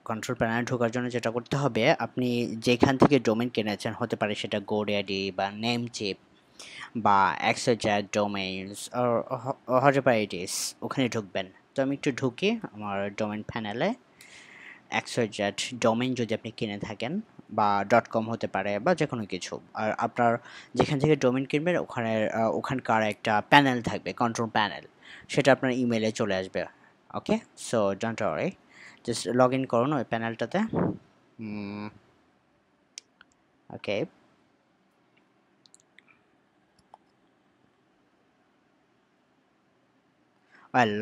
Control প্যানেলে ঢোকার জন্য যেটা করতে হবে, আপনি যেখান থেকে ডোমেন কিনেছেন, হতে পারে সেটা GoDaddy বা Namecheap বা XYZ domains or whatever it is, ওখানে ঢুকবেন। তো আমি একটু ঢুকি আমার ডোমেন প্যানেলে। XYZ ডোমেইন যদি আপনি কিনে থাকেন, বা .com হতে পারে বা যে কোনো কিছু, আর আপনার যেখান থেকে ডোমেইন কিনবেন ওখানকার একটা প্যানেল থাকবে, কন্ট্রোল প্যানেল, সেটা আপনার ইমেলে চলে আসবে। Okay, so don't worry, just log in করুন ওই প্যানেলটাতে। ওকে,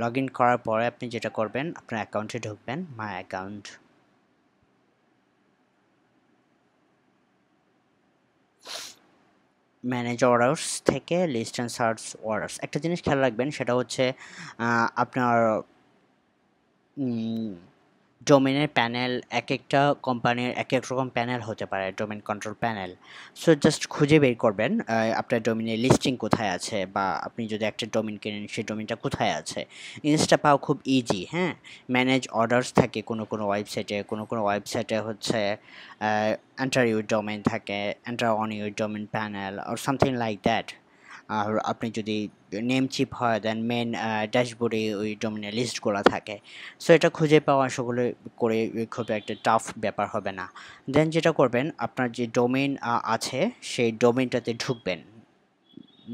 লগ ইন করার পরে আপনি যেটা করবেন, আপনার অ্যাকাউন্টে ঢুকবেন, মাই অ্যাকাউন্ট। ম্যানেজ অর্ডার্স থেকে লিস্ট অ্যান্ড সার্চ অর্ডার্স, একটা জিনিস খেয়াল রাখবেন, সেটা হচ্ছে আপনার ডোমেনের প্যানেল, এক একটা কোম্পানির এক এক রকম প্যানেল হতে পারে, domain control panel. So just খুঁজে বের করবেন আপনার ডোমেনের লিস্টিং কোথায় আছে, বা আপনি যদি একটা ডোমেন কেনেন সেই ডোমেনটা কোথায় আছে। জিনিসটা পাওয়া খুব ইজি। হ্যাঁ, ম্যানেজ অর্ডার্স থাকে কোনো কোনো ওয়েবসাইটে, কোনো কোনো ওয়েবসাইটে হচ্ছে এন্টার ইউর ডোমেন থাকে, enter on your domain panel or something like that. আর আপনি যদি নেম চিপ হয়, দেন মেন ড্যাশবোর্ডে ওই ডোমেনের লিস্টগুলো থাকে। সো এটা খুঁজে পাওয়া আসলে করে খুব একটা টাফ ব্যাপার হবে না। দেন যেটা করবেন, আপনার যে ডোমেইন আছে সেই ডোমেইনটাতে ঢুকবেন।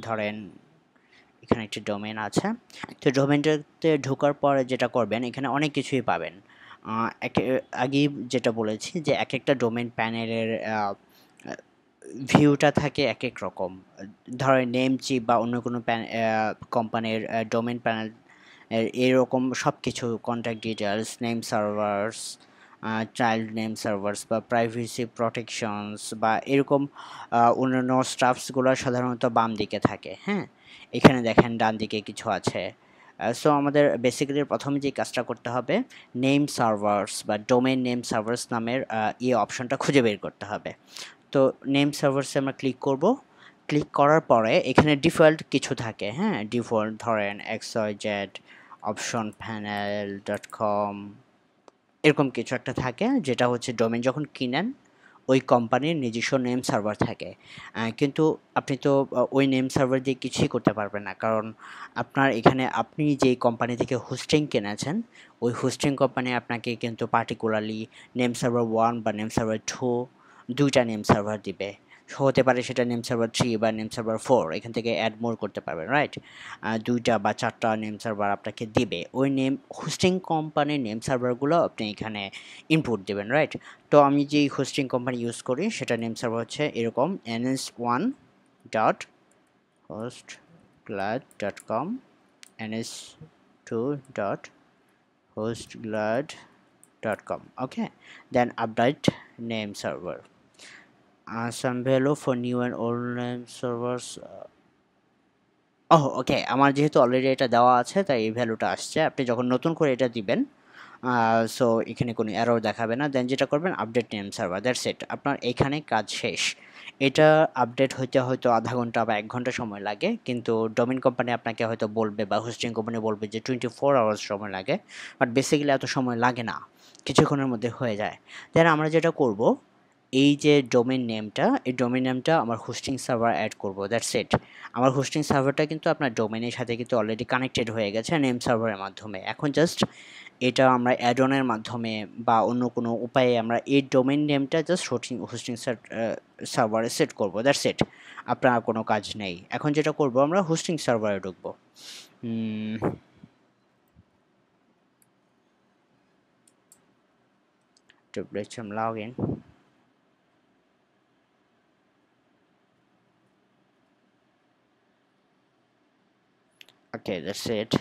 ধরেন এখানে একটি ডোমেইন আছে, তো ডোমেইনটাতে ঢোকার পরে যেটা করবেন, এখানে অনেক কিছুই পাবেন। আগেই যেটা বলেছি যে এক একটা ডোমেইন প্যানেলের ভিউটা থাকে এক এক রকম। ধরেন নেমচিপ বা অন্য কোনো কোম্পানির ডোমেন প্যানেল এরকম সব কিছু, contact details, name servers, child name servers বা প্রাইভেসি প্রোটেকশনস বা এরকম অন্যান্য স্টাফসগুলো সাধারণত বাম দিকে থাকে। হ্যাঁ, এখানে দেখেন ডান দিকে কিছু আছে। সো আমাদের বেসিক্যালি প্রথমে যে কাজটা করতে হবে, নেম সার্ভার্স বা ডোমেন নেম সার্ভার্স নামের এই অপশনটা খুঁজে বের করতে হবে। তো নেম সার্ভার্সে আমরা ক্লিক করব। ক্লিক করার পরে এখানে ডিফল্ট কিছু থাকে। হ্যাঁ, ডিফল্ট ধরেন XYZ অপশন প্যানেল .com, এরকম কিছু একটা থাকে, যেটা হচ্ছে ডোমেন যখন কিনেন ওই কোম্পানির নিজস্ব নেম সার্ভার থাকে। কিন্তু আপনি তো ওই নেম সার্ভার দিয়ে কিছুই করতে পারবেন না, কারণ আপনার এখানে আপনি যেই কোম্পানি থেকে হোস্টিং কিনেছেন, ওই হোস্টিং কোম্পানি আপনাকে কিন্তু পার্টিকুলারলি নেম সার্ভার 1 বা নেম সার্ভার 2, দুইটা নেম সার্ভার দিবে। হতে পারে সেটা নেম সার্ভার 3 বা নেম সার্ভার 4, এখান থেকে অ্যাড মোর করতে পারবেন, রাইট? দুইটা বা চারটা নেম সার্ভার আপনাকে দিবে, ওই নেম হোস্টিং কোম্পানির নেম সার্ভারগুলো আপনি এখানে ইনপুট দেবেন, রাইট? তো আমি যেই হোস্টিং কোম্পানি ইউজ করি সেটা নেম সার্ভার হচ্ছে এরকম ns1.hostglad.com, ns2.hostglad.com. Okay, then update name server. Some value for new and old name servers. ওকে, আমার যেহেতু অলরেডি এটা দেওয়া আছে তাই এই ভ্যালুটা আসছে। আপনি যখন নতুন করে এটা দিবেন, সো এখানে কোনো এরর দেখাবে না। দেন যেটা করবেন, update name server, that's it, আপনার এখানে কাজ শেষ। এটা আপডেট হইতে হয়তো আধা ঘন্টা বা 1 ঘন্টা সময় লাগে, কিন্তু ডোমেইন কোম্পানি আপনাকে হয়তো বলবে বা হোস্টিং কোম্পানি বলবে যে 24 আওয়ার্স সময় লাগে, বাট বেসিক্যালি এত সময় লাগে না, কিছুক্ষণের মধ্যে হয়ে যায়। দেন আমরা যেটা করব, এই যে ডোমেইন নেমটা, এই ডোমেইন নেমটা আমার হোস্টিং সার্ভার অ্যাড করব, দ্যাটস ইট। আমার হোস্টিং সার্ভারটা কিন্তু আপনার ডোমেইনের সাথে কিন্তু অলরেডি কানেক্টেড হয়ে গেছে নেম সার্ভারের মাধ্যমে। এখন জাস্ট এটা আমরা অ্যাড অনের মাধ্যমে বা অন্য কোনো উপায়ে আমরা এই ডোমেইন নেমটা জাস্ট হোস্টিং সার্ভারে সেট করব, দ্যাটস ইট। আপনার কোনো কাজ নেই। এখন যেটা করব, আমরা হোস্টিং সার্ভারে ঢুকবো। Log in. Okay, that's it.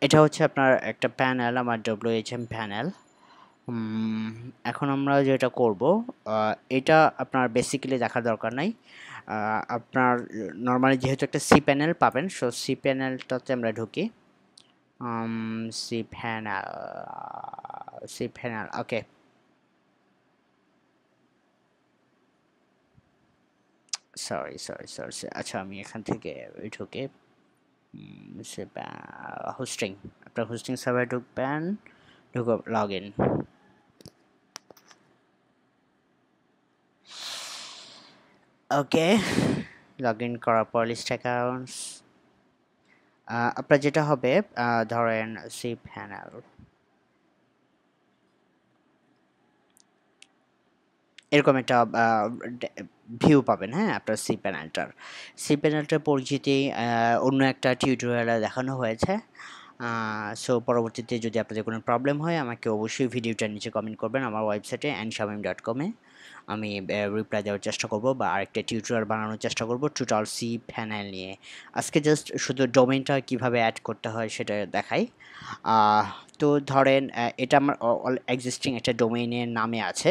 এটা হচ্ছে আপনার একটা প্যানেল, আমার WHM প্যানেল। এখন আমরা যেটা করব, এটা আপনার বেসিক্যালি দেখার দরকার নাই। আপনার নর্মালি যেহেতু একটা সি প্যানেল পাবেন, সো সি প্যানেলটাতে আমরা ঢুকি। সি প্যানেল, সি প্যানেল, ওকে। সরি, আচ্ছা আমি এখান থেকে ঢুকে সে হোস্টিং, আপনার হোস্টিং সার্ভারে ঢুকবেন। ঢুকো log in. Okay, log in করার পর লিস্ট অ্যাকাউন্টস আপনার যেটা হবে ধরেন সি প্যানেল, এরকম একটা ভিউ পাবেন। হ্যাঁ, আপনার সি প্যানেলটার পরিচিতি অন্য একটা টিউটোরিয়ালে দেখানো হয়েছে। সো পরবর্তীতে যদি আপনাদের কোনো প্রবলেম হয় আমাকে অবশ্যই ভিডিওটার নিচে কমেন্ট করবেন আমার ওয়েবসাইটে anshamim.com এ। আমি রিপ্লাই দেওয়ার চেষ্টা করব বা আরেকটা টিউটোরিয়াল বানানোর চেষ্টা করব টোটাল সি প্যানেল নিয়ে। আজকে জাস্ট শুধু ডোমেইনটা কিভাবে অ্যাড করতে হয় সেটা দেখাই। আহ, তো ধরেন এটা আমার এক্সিস্টিং একটা ডোমেইনের নামে আছে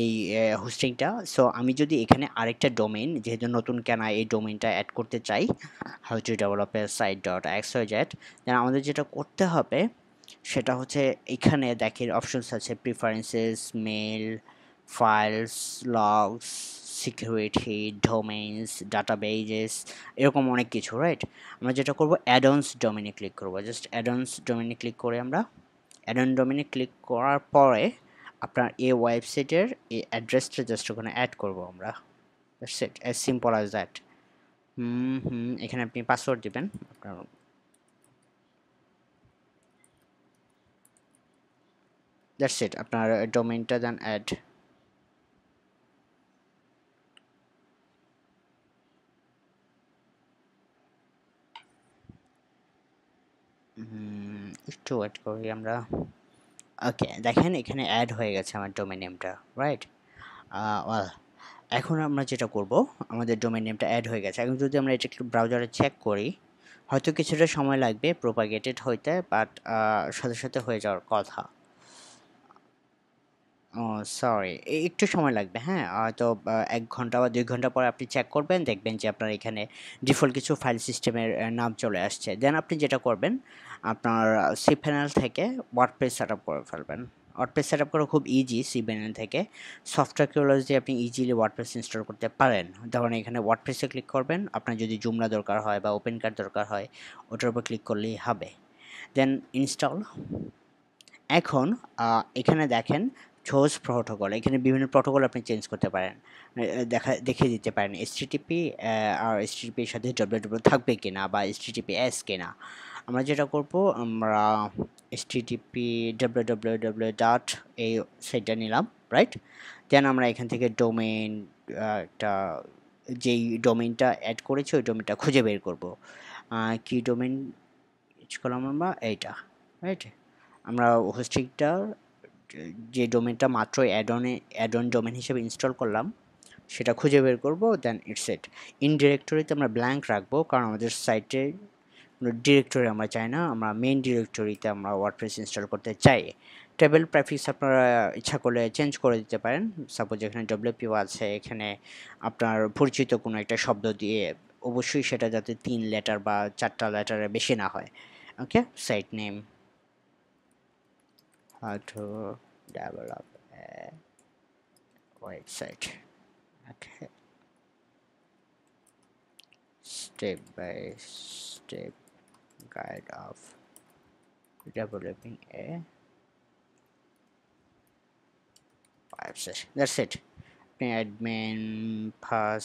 এই হোস্টিংটা। সো আমি যদি এখানে আরেকটা ডোমেইন যেহেতু নতুন কেনা এই ডোমেইনটা অ্যাড করতে চাই, how to develop a site dot X Y Z, then আমাদের যেটা করতে হবে সেটা হচ্ছে এখানে দেখেন অপশনস আছে preferences, mail, files, logs, security, domains, databases, এরকম অনেক কিছু, রাইট? আমরা যেটা করব অ্যাডন্স ডোমেইনে ক্লিক করব। জাস্ট অ্যাডন্স ডোমেইনে ক্লিক করে আমরা অ্যাডন ডোমেইনে ক্লিক করার পরে আপনার এই ওয়েবসাইটের এই অ্যাড্রেসটা জাস্ট ওখানে অ্যাড করব আমরা। That's it, as simple as that. এখানে আপনি পাসওয়ার্ড দিবেন আপনার। দ্যাটস ইট, আপনার ডোমেইনটা দেন অ্যাড। একটু ওয়েট করি আমরা। ওকে, দেখেন এখানে অ্যাড হয়ে গেছে আমার ডোমেইন নেমটা, রাইট? ওয়েল, এখন আমরা যেটা করব, আমাদের ডোমেইন নেমটা অ্যাড হয়ে গেছে। এখন যদি আমরা এটা একটু ব্রাউজারে চেক করি, হয়তো কিছুটা সময় লাগবে প্রোপাগেটেড হইতে, বাট সাথে সাথে হয়ে যাওয়ার কথা। ও সরি, একটু সময় লাগবে। হ্যাঁ, হয়তো ১ ঘন্টা বা ২ ঘন্টা পরে আপনি চেক করবেন, দেখবেন যে আপনার এখানে ডিফল্ট কিছু ফাইল সিস্টেমের নাম চলে আসছে। দেন আপনি যেটা করবেন, আপনার cPanel থেকে ওয়ার্ডপ্রেস সেটআপ করে ফেলবেন। ওয়ার্ডপ্রেস সেটআপ করা খুব ইজি cPanel থেকে। সফটওয়্যারগুলো দিয়ে আপনি ইজিলি ওয়ার্ডপ্রেস ইনস্টল করতে পারেন। ধরুন এখানে ওয়ার্ডপ্রেসে ক্লিক করবেন, আপনার যদি জুমলা দরকার হয় বা ওপেন কার্ড দরকার হয়, ওটার উপর ক্লিক করলেই হবে। Then install. এখন এখানে দেখেন সোর্স প্রোটোকল, এখানে বিভিন্ন প্রোটোকল আপনি চেঞ্জ করতে পারেন। দেখিয়ে দিতে পারেন এইচটিটিপি আর এইচটিটিপির সাথে ডব্লিউডব্লিউ থাকবে কিনা বা এইচটিটিপিএস কিনা। আমরা যেটা করব, আমরা এইচটিটিপি ডব্লিউডব্লিউ ডট এই সাইটটা নিলাম, রাইট? দেন আমরা এখান থেকে ডোমেইন একটা যেই ডোমেইনটা অ্যাড করেছি ওই ডোমেইনটা খুঁজে বের করব। কি ডোমেইন ইউজ করলাম আমরা, এইটা, রাইট? আমরা হোস্টিংটার যে ডোমেনটা মাত্র অ্যাড অন ডোমেন হিসেবে ইনস্টল করলাম সেটা খুঁজে বের করব। দেন ইটস ইট। ইন ডিরেক্টরিতে আমরা ব্ল্যাঙ্ক রাখবো কারণ আমাদের সাইটে ডিরেক্টরি আমরা চাই না, আমরা মেইন ডিরেক্টরিতে আমরা ওয়ার্ডপ্রেস ইনস্টল করতে চাই। টেবিল প্রেফিক্স আপনারা ইচ্ছা করলে চেঞ্জ করে দিতে পারেন। সাপোজ এখানে ডব্লিউপিও আছে, এখানে আপনার পরিচিত কোনো একটা শব্দ দিয়ে, অবশ্যই সেটা যাতে 3 লেটার বা 4টা লেটারের বেশি না হয়। Okay, site name, how to develop a website. Okay, step by step guide of developing a website. That's it. আপনি অ্যাডমিন পাস,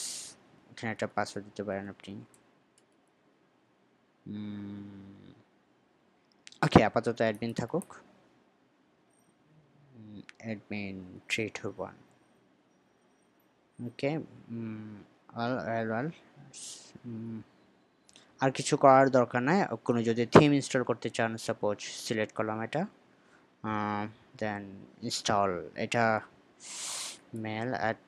এখানে একটা পাসওয়ার্ড দিতে পারেন আপনি। ওকে, আপাতত অ্যাডমিন থাকুক। অ্যাডমিন 321। ওকে, অল ওয়েল ওয়েল। আর কিছু করার দরকার নাই। কোনো যদি থিম ইনস্টল করতে চান, সাপোজ সিলেক্ট করলাম এটা, দেন ইনস্টল, এটা মেল অ্যাট,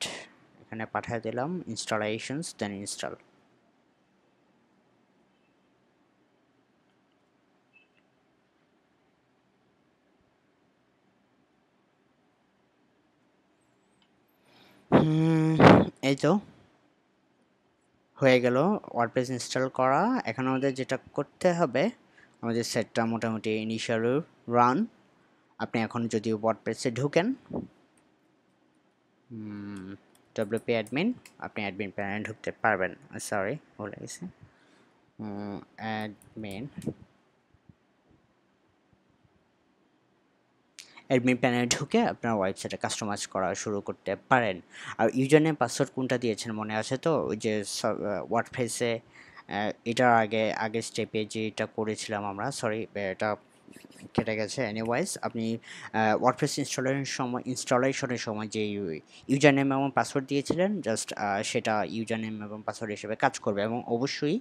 এখানে পাঠিয়ে দিলাম ইনস্টলেশনস, দেন ইনস্টল। এই তো হয়ে গেল ওয়ার্ডপ্রেস ইনস্টল করা। এখন আমাদের যেটা করতে হবে, আমাদের সেটটা মোটামুটি ইনিশিয়াল রান। আপনি এখন যদি ওয়ার্ডপ্রেসে ঢুকেন, ডব্লিউপি অ্যাডমিন, আপনি অ্যাডমিন প্যানেলে ঢুকতে পারবেন। সরি, ভুলে গেছি। অ্যাডমিন, অ্যাডমিন প্যানেলে ঢুকে আপনার ওয়েবসাইটে কাস্টমাইজ করা শুরু করতে পারেন। আর ইউজার নেম পাসওয়ার্ড কোনটা দিয়েছেন মনে আছে তো? ওই যে ওয়ার্ডপ্রেসে এটার আগের স্টেপে যেটা করেছিলাম আমরা, সরি এটা কেটে গেছে। এনিওয়াইজ আপনি ওয়ার্ডপ্রেস ইনস্টলেশনের সময় যে ইউজার নেম এবং পাসওয়ার্ড দিয়েছিলেন, জাস্ট সেটা ইউজার নেম এবং পাসওয়ার্ড হিসেবে কাজ করবে, এবং অবশ্যই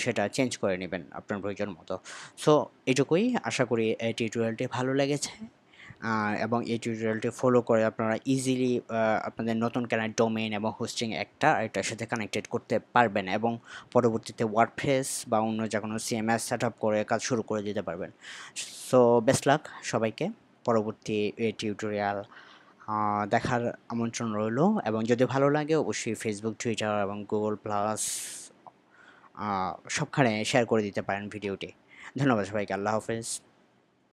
সেটা চেঞ্জ করে নেবেন আপনার প্রয়োজন মতো। সো এটুকুই, আশা করি এই টিউটোরিয়ালটি ভালো লেগেছে। এবং এই টিউটোরিয়ালটি ফলো করে আপনারা ইজিলি আপনাদের নতুন কেনা ডোমেইন এবং হোস্টিং একটা এটার সাথে কানেক্টেড করতে পারবেন, এবং পরবর্তীতে ওয়ার্ডপ্রেস বা অন্য যে কোনো সিএমএস সেট আপ করে কাজ শুরু করে দিতে পারবেন। সো বেস্ট লাক সবাইকে। পরবর্তী টিউটোরিয়াল দেখার আমন্ত্রণ রইল, এবং যদি ভালো লাগে অবশ্যই ফেসবুক, টুইটার এবং গুগল প্লাস সবখানে শেয়ার করে দিতে পারেন ভিডিওটি। ধন্যবাদ সবাইকে। আল্লাহ হাফেজ।